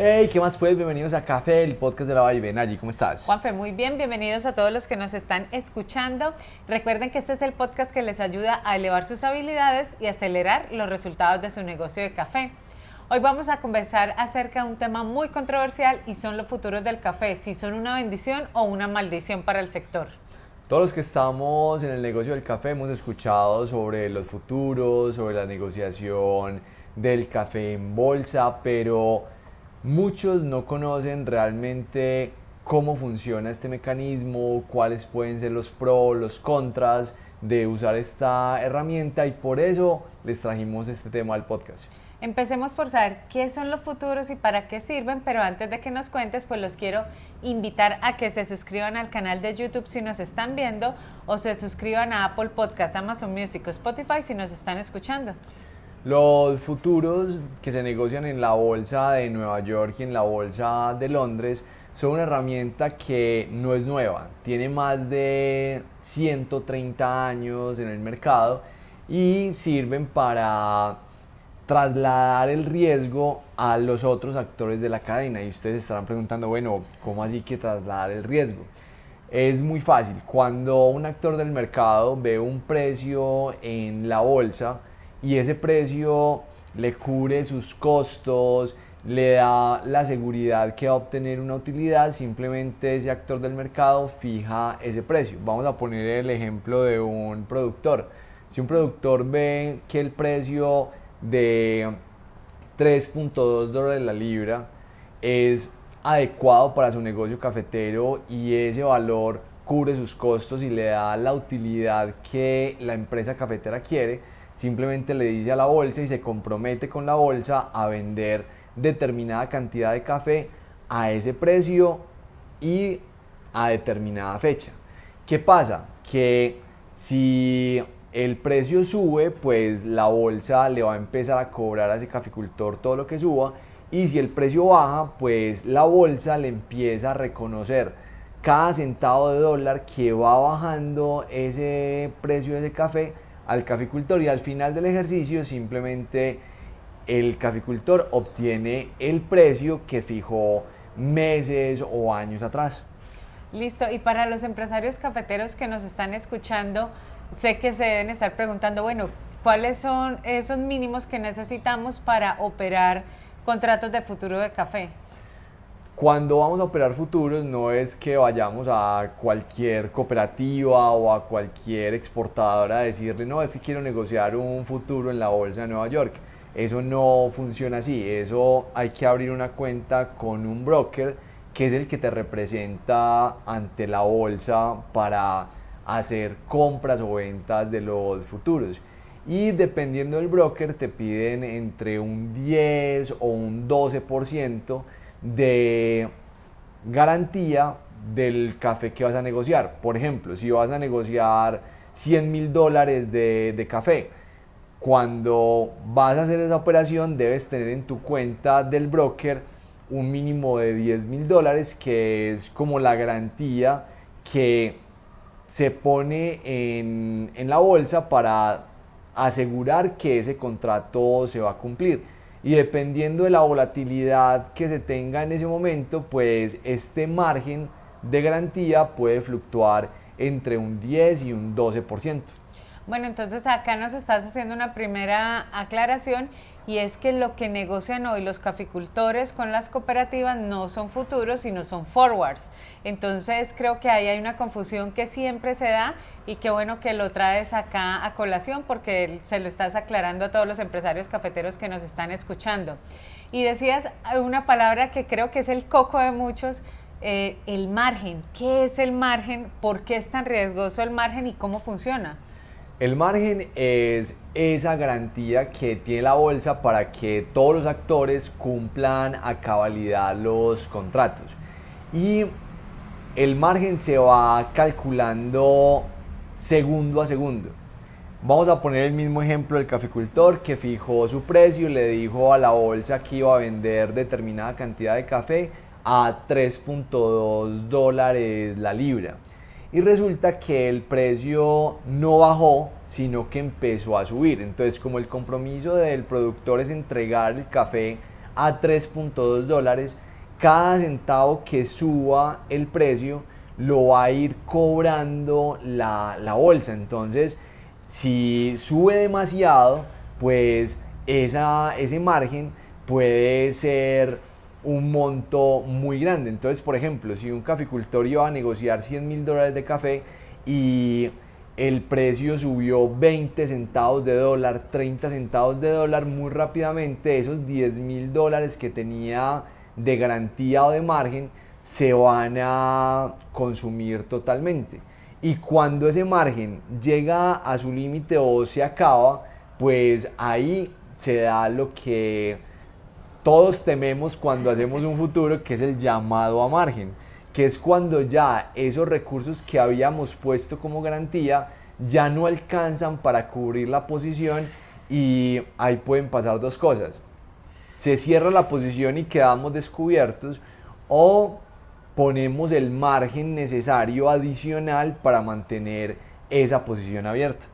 Hey, ¿qué más pues? Bienvenidos a Café, el podcast de la Vibe. Nayi, ¿cómo estás? Juanfe, muy bien, bienvenidos a todos los que nos están escuchando. Recuerden que este es el podcast que les ayuda a elevar sus habilidades y acelerar los resultados de su negocio de café. Hoy vamos a conversar acerca de un tema muy controversial y son los futuros del café, si son una bendición o una maldición para el sector. Todos los que estamos en el negocio del café hemos escuchado sobre los futuros, sobre la negociación del café en bolsa, pero muchos no conocen realmente cómo funciona este mecanismo, cuáles pueden ser los pros, los contras de usar esta herramienta y por eso les trajimos este tema al podcast. Empecemos por saber qué son los futuros y para qué sirven, pero antes de que nos cuentes, pues los quiero invitar a que se suscriban al canal de YouTube si nos están viendo o se suscriban a Apple Podcasts, Amazon Music o Spotify si nos están escuchando. Los futuros que se negocian en la bolsa de Nueva York y en la bolsa de Londres son una herramienta que no es nueva, tiene más de 130 años en el mercado y sirven para trasladar el riesgo a los otros actores de la cadena. Y ustedes estarán preguntando, bueno, ¿cómo así que trasladar el riesgo? Es muy fácil, cuando un actor del mercado ve un precio en la bolsa y ese precio le cubre sus costos, le da la seguridad que va a obtener una utilidad, simplemente ese actor del mercado fija ese precio. Vamos a poner el ejemplo de un productor. Si un productor ve que el precio de $3.2 la libra es adecuado para su negocio cafetero y ese valor cubre sus costos y le da la utilidad que la empresa cafetera quiere, simplemente le dice a la bolsa y se compromete con la bolsa a vender determinada cantidad de café a ese precio y a determinada fecha. ¿Qué pasa? Que si el precio sube, pues la bolsa le va a empezar a cobrar a ese caficultor todo lo que suba, y si el precio baja, pues la bolsa le empieza a reconocer cada centavo de dólar que va bajando ese precio de ese café al caficultor, y al final del ejercicio simplemente el caficultor obtiene el precio que fijó meses o años atrás. Listo, y para los empresarios cafeteros que nos están escuchando, sé que se deben estar preguntando, bueno, ¿cuáles son esos mínimos que necesitamos para operar contratos de futuro de café? Cuando vamos a operar futuros no es que vayamos a cualquier cooperativa o a cualquier exportadora a decirle, no, es que quiero negociar un futuro en la bolsa de Nueva York. Eso no funciona así, eso hay que abrir una cuenta con un broker que es el que te representa ante la bolsa para hacer compras o ventas de los futuros. Y dependiendo del broker te piden entre un 10 o un 12% de garantía del café que vas a negociar. Por ejemplo, si vas a negociar $100,000 de café, cuando vas a hacer esa operación debes tener en tu cuenta del broker un mínimo de $10,000, que es como la garantía que se pone en la bolsa para asegurar que ese contrato se va a cumplir. Y dependiendo de la volatilidad que se tenga en ese momento, pues este margen de garantía puede fluctuar entre un 10 y un 12%. Bueno, entonces acá nos estás haciendo una primera aclaración y es que lo que negocian hoy los caficultores con las cooperativas no son futuros, sino son forwards. Entonces creo que ahí hay una confusión que siempre se da y qué bueno que lo traes acá a colación porque se lo estás aclarando a todos los empresarios cafeteros que nos están escuchando. Y decías una palabra que creo que es el coco de muchos, el margen. ¿Qué es el margen? ¿Por qué es tan riesgoso el margen y cómo funciona? El margen es esa garantía que tiene la bolsa para que todos los actores cumplan a cabalidad los contratos. Y el margen se va calculando segundo a segundo. Vamos a poner el mismo ejemplo del caficultor que fijó su precio y le dijo a la bolsa que iba a vender determinada cantidad de café a $3.2 la libra. Y resulta que el precio no bajó, sino que empezó a subir. Entonces, como el compromiso del productor es entregar el café a $3.2, cada centavo que suba el precio lo va a ir cobrando la bolsa. Entonces, si sube demasiado, pues ese margen puede ser un monto muy grande. Entonces, por ejemplo, si un caficultor iba a negociar $100.000 de café y el precio subió 20 centavos de dólar, 30 centavos de dólar, muy rápidamente esos $10.000 que tenía de garantía o de margen se van a consumir totalmente. Y cuando ese margen llega a su límite o se acaba, pues ahí se da lo que todos tememos cuando hacemos un futuro, que es el llamado a margen, que es cuando ya esos recursos que habíamos puesto como garantía ya no alcanzan para cubrir la posición, y ahí pueden pasar dos cosas: se cierra la posición y quedamos descubiertos, o ponemos el margen necesario adicional para mantener esa posición abierta.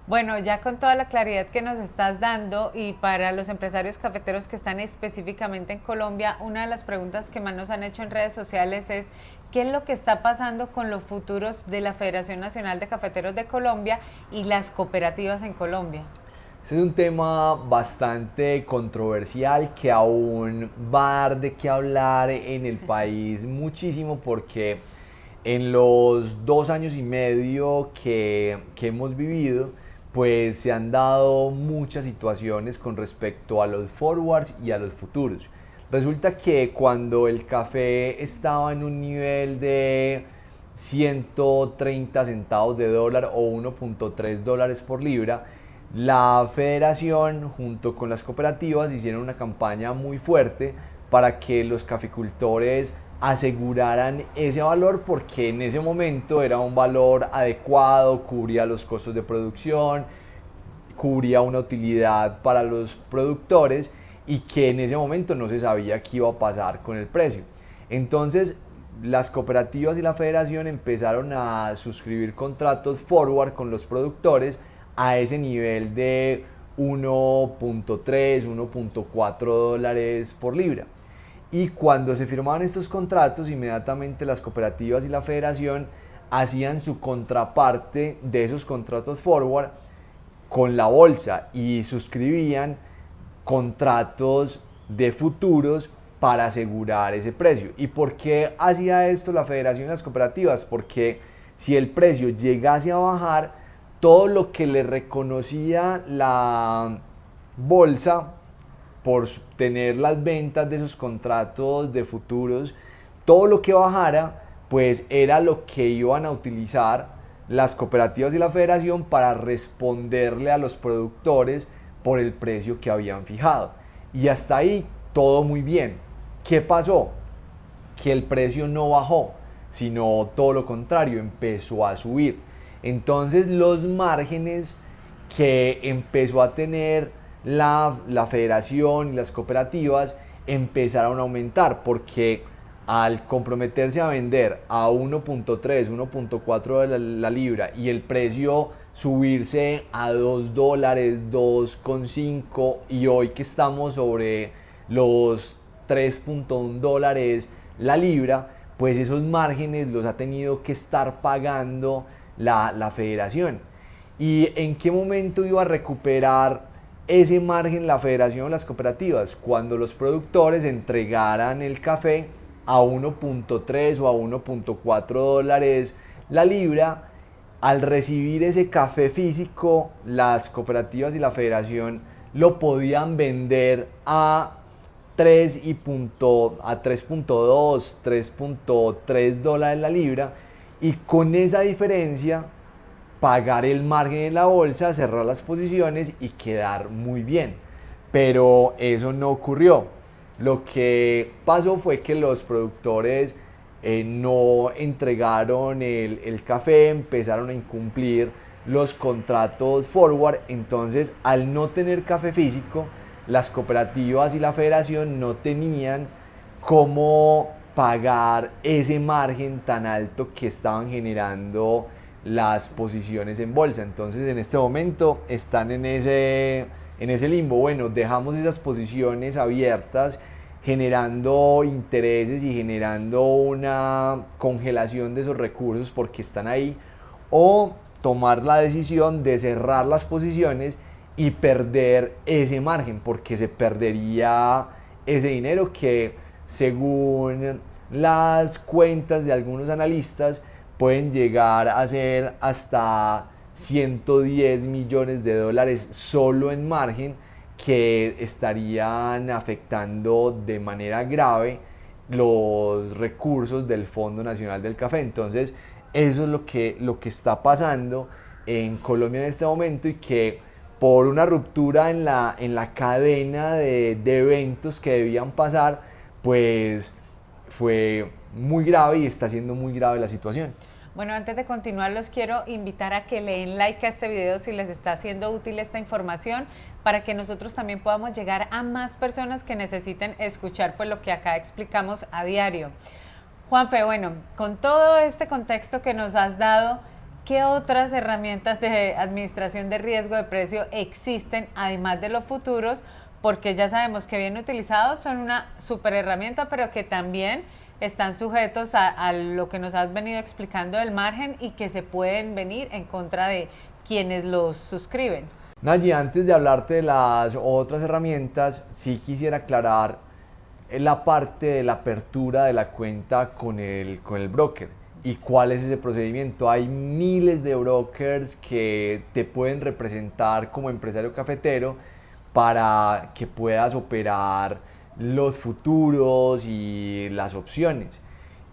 Bueno, ya con toda la claridad que nos estás dando, y para los empresarios cafeteros que están específicamente en Colombia, una de las preguntas que más nos han hecho en redes sociales es: ¿qué es lo que está pasando con los futuros de la Federación Nacional de Cafeteros de Colombia y las cooperativas en Colombia? Este es un tema bastante controversial que aún va a dar de qué hablar en el país muchísimo, porque en los 2 años y medio que hemos vivido, pues se han dado muchas situaciones con respecto a los forwards y a los futuros. Resulta que cuando el café estaba en un nivel de 130 centavos de dólar o $1.3 por libra, la federación junto con las cooperativas hicieron una campaña muy fuerte para que los caficultores aseguraran ese valor, porque en ese momento era un valor adecuado, cubría los costos de producción, cubría una utilidad para los productores, y que en ese momento no se sabía qué iba a pasar con el precio. Entonces las cooperativas y la federación empezaron a suscribir contratos forward con los productores a ese nivel de 1.3, 1.4 dólares por libra. Y cuando se firmaban estos contratos, inmediatamente las cooperativas y la federación hacían su contraparte de esos contratos forward con la bolsa y suscribían contratos de futuros para asegurar ese precio. ¿Y por qué hacía esto la federación y las cooperativas? Porque si el precio llegase a bajar, todo lo que le reconocía la bolsa por tener las ventas de esos contratos de futuros, todo lo que bajara, pues era lo que iban a utilizar las cooperativas y la federación para responderle a los productores por el precio que habían fijado. Y hasta ahí todo muy bien. ¿Qué pasó? Que el precio no bajó, sino todo lo contrario, empezó a subir. Entonces los márgenes que empezó a tener la federación y las cooperativas empezaron a aumentar, porque al comprometerse a vender a 1.3, 1.4 de la libra, y el precio subirse a 2 dólares, 2.5, y hoy que estamos sobre los 3.1 dólares la libra, pues esos márgenes los ha tenido que estar pagando la federación. ¿Y en qué momento iba a recuperar ese margen la federación o las cooperativas? Cuando los productores entregaran el café a 1.3 o a 1.4 dólares la libra. Al recibir ese café físico, las cooperativas y la federación lo podían vender a 3.2, 3.3 dólares la libra, y con esa diferencia pagar el margen en la bolsa, cerrar las posiciones y quedar muy bien. Pero eso no ocurrió. Lo que pasó fue que los productores no entregaron el café, empezaron a incumplir los contratos forward. Entonces, al no tener café físico, las cooperativas y la federación no tenían cómo pagar ese margen tan alto que estaban generando las posiciones en bolsa. Entonces en este momento están en en ese limbo. Bueno, dejamos esas posiciones abiertas generando intereses y generando una congelación de esos recursos porque están ahí, o tomar la decisión de cerrar las posiciones y perder ese margen porque se perdería ese dinero que, según las cuentas de algunos analistas, pueden llegar a ser hasta 110 millones de dólares solo en margen, que estarían afectando de manera grave los recursos del Fondo Nacional del Café. Entonces, eso es lo que está pasando en Colombia en este momento, y que por una ruptura en la cadena de eventos que debían pasar, pues fue muy grave y está siendo muy grave la situación. Bueno, antes de continuar, los quiero invitar a que le den like a este video si les está siendo útil esta información, para que nosotros también podamos llegar a más personas que necesiten escuchar pues lo que acá explicamos a diario. Juanfe, bueno, con todo este contexto que nos has dado, ¿qué otras herramientas de administración de riesgo de precio existen además de los futuros? Porque ya sabemos que bien utilizados son una super herramienta, pero que también están sujetos a lo que nos has venido explicando del margen, y que se pueden venir en contra de quienes los suscriben. Nayi, antes de hablarte de las otras herramientas, sí quisiera aclarar la parte de la apertura de la cuenta con el broker y cuál es ese procedimiento. Hay miles de brokers que te pueden representar como empresario cafetero para que puedas operar los futuros y las opciones.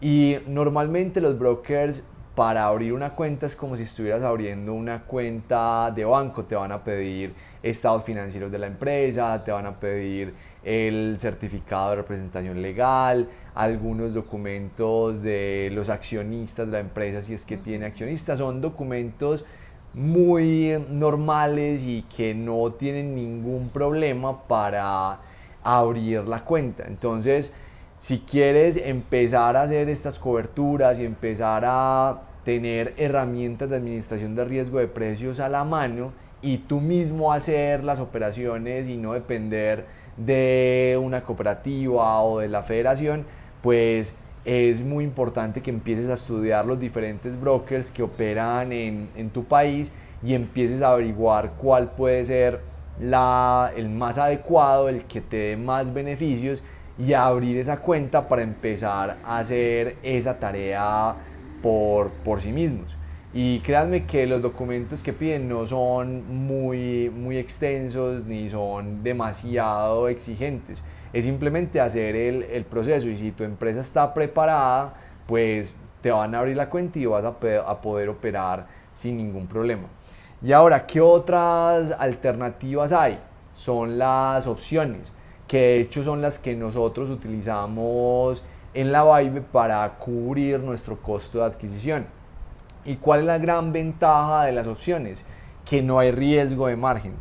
Y normalmente los brokers, para abrir una cuenta, es como si estuvieras abriendo una cuenta de banco. Te van a pedir estados financieros de la empresa, te van a pedir el certificado de representación legal, algunos documentos de los accionistas de la empresa, si es que tiene accionistas. Son documentos muy normales y que no tienen ningún problema para abrir la cuenta. Entonces, si quieres empezar a hacer estas coberturas y empezar a tener herramientas de administración de riesgo de precios a la mano, y tú mismo hacer las operaciones y no depender de una cooperativa o de la federación, pues es muy importante que empieces a estudiar los diferentes brokers que operan en tu país y empieces a averiguar cuál puede ser el más adecuado, el que te dé más beneficios, y a abrir esa cuenta para empezar a hacer esa tarea por sí mismos. Y créanme que los documentos que piden no son muy extensos ni son demasiado exigentes. Es simplemente hacer el proceso, y si tu empresa está preparada, pues te van a abrir la cuenta y vas a poder operar sin ningún problema. Y ahora, ¿qué otras alternativas hay? Son las opciones, que de hecho son las que nosotros utilizamos en la Vibe para cubrir nuestro costo de adquisición. ¿Y cuál es la gran ventaja de las opciones? Que no hay riesgo de margen,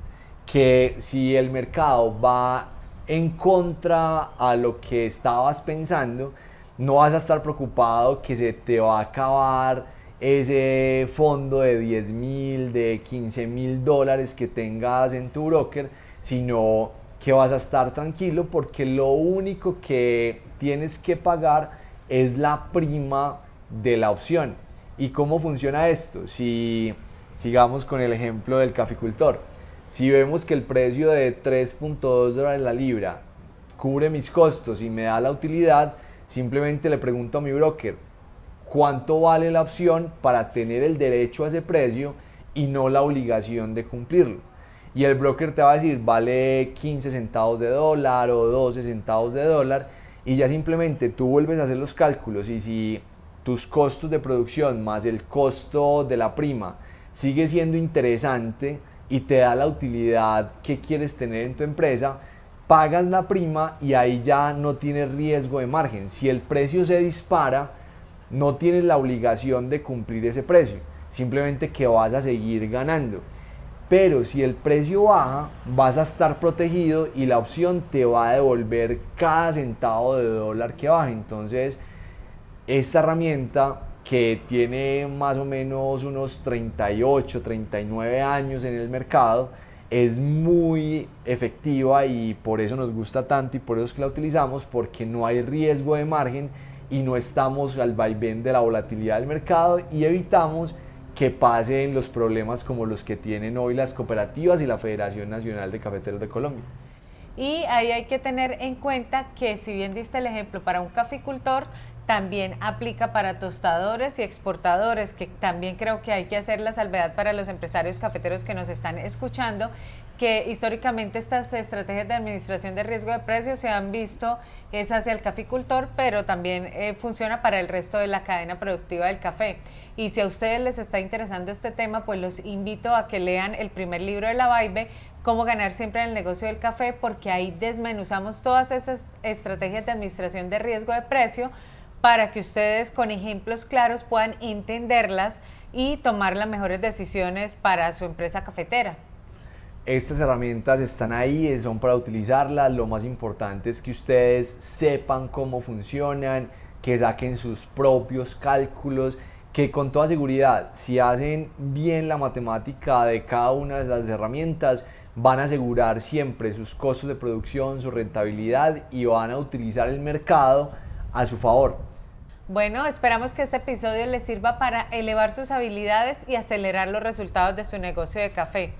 que si el mercado va en contra a lo que estabas pensando, no vas a estar preocupado que se te va a acabar ese fondo de 10.000, de 15.000 dólares que tengas en tu broker, sino que vas a estar tranquilo porque lo único que tienes que pagar es la prima de la opción. ¿Y cómo funciona esto? Si sigamos con el ejemplo del caficultor, si vemos que el precio de 3.2 dólares la libra cubre mis costos y me da la utilidad, simplemente le pregunto a mi broker cuánto vale la opción para tener el derecho a ese precio y no la obligación de cumplirlo. Y el broker te va a decir vale 15 centavos de dólar o 12 centavos de dólar, y ya simplemente tú vuelves a hacer los cálculos, y si tus costos de producción más el costo de la prima sigue siendo interesante y te da la utilidad que quieres tener en tu empresa, pagas la prima y ahí ya no tienes riesgo de margen. Si el precio se dispara, no tienes la obligación de cumplir ese precio, simplemente que vas a seguir ganando. Pero si el precio baja, vas a estar protegido y la opción te va a devolver cada centavo de dólar que baje. Entonces, esta herramienta, que tiene más o menos unos 38, 39 años en el mercado, es muy efectiva y por eso nos gusta tanto y por eso es que la utilizamos, porque no hay riesgo de margen y no estamos al vaivén de la volatilidad del mercado y evitamos que pasen los problemas como los que tienen hoy las cooperativas y la Federación Nacional de Cafeteros de Colombia. Y ahí hay que tener en cuenta que si bien diste el ejemplo para un caficultor, también aplica para tostadores y exportadores, que también creo que hay que hacer la salvedad para los empresarios cafeteros que nos están escuchando, que históricamente estas estrategias de administración de riesgo de precios se han visto es hacia el caficultor, pero también funciona para el resto de la cadena productiva del café. Y si a ustedes les está interesando este tema, pues los invito a que lean el primer libro de la Vibe, Cómo ganar siempre en el negocio del café, porque ahí desmenuzamos todas esas estrategias de administración de riesgo de precio para que ustedes con ejemplos claros puedan entenderlas y tomar las mejores decisiones para su empresa cafetera. Estas herramientas están ahí, son para utilizarlas. Lo más importante es que ustedes sepan cómo funcionan, que saquen sus propios cálculos, que con toda seguridad, si hacen bien la matemática de cada una de las herramientas, van a asegurar siempre sus costos de producción, su rentabilidad y van a utilizar el mercado a su favor. Bueno, esperamos que este episodio les sirva para elevar sus habilidades y acelerar los resultados de su negocio de café.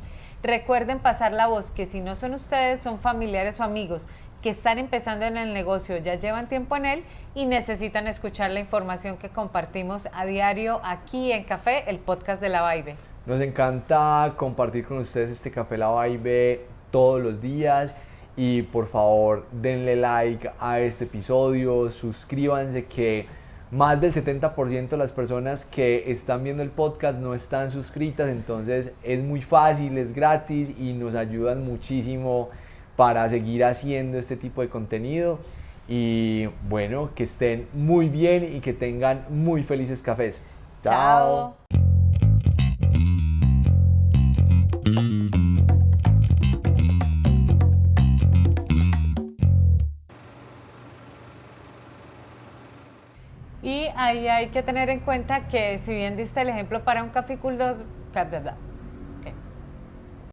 Recuerden pasar la voz, que si no son ustedes, son familiares o amigos que están empezando en el negocio, ya llevan tiempo en él y necesitan escuchar la información que compartimos a diario aquí en Café, el podcast de La Vibe. Nos encanta compartir con ustedes este Café La Vibe todos los días y por favor denle like a este episodio, suscríbanse, que más del 70% de las personas que están viendo el podcast no están suscritas, entonces es muy fácil, es gratis y nos ayudan muchísimo para seguir haciendo este tipo de contenido. Y bueno, que estén muy bien y que tengan muy felices cafés. Chao. Y ahí hay que tener en cuenta que si bien diste el ejemplo para un caficultor,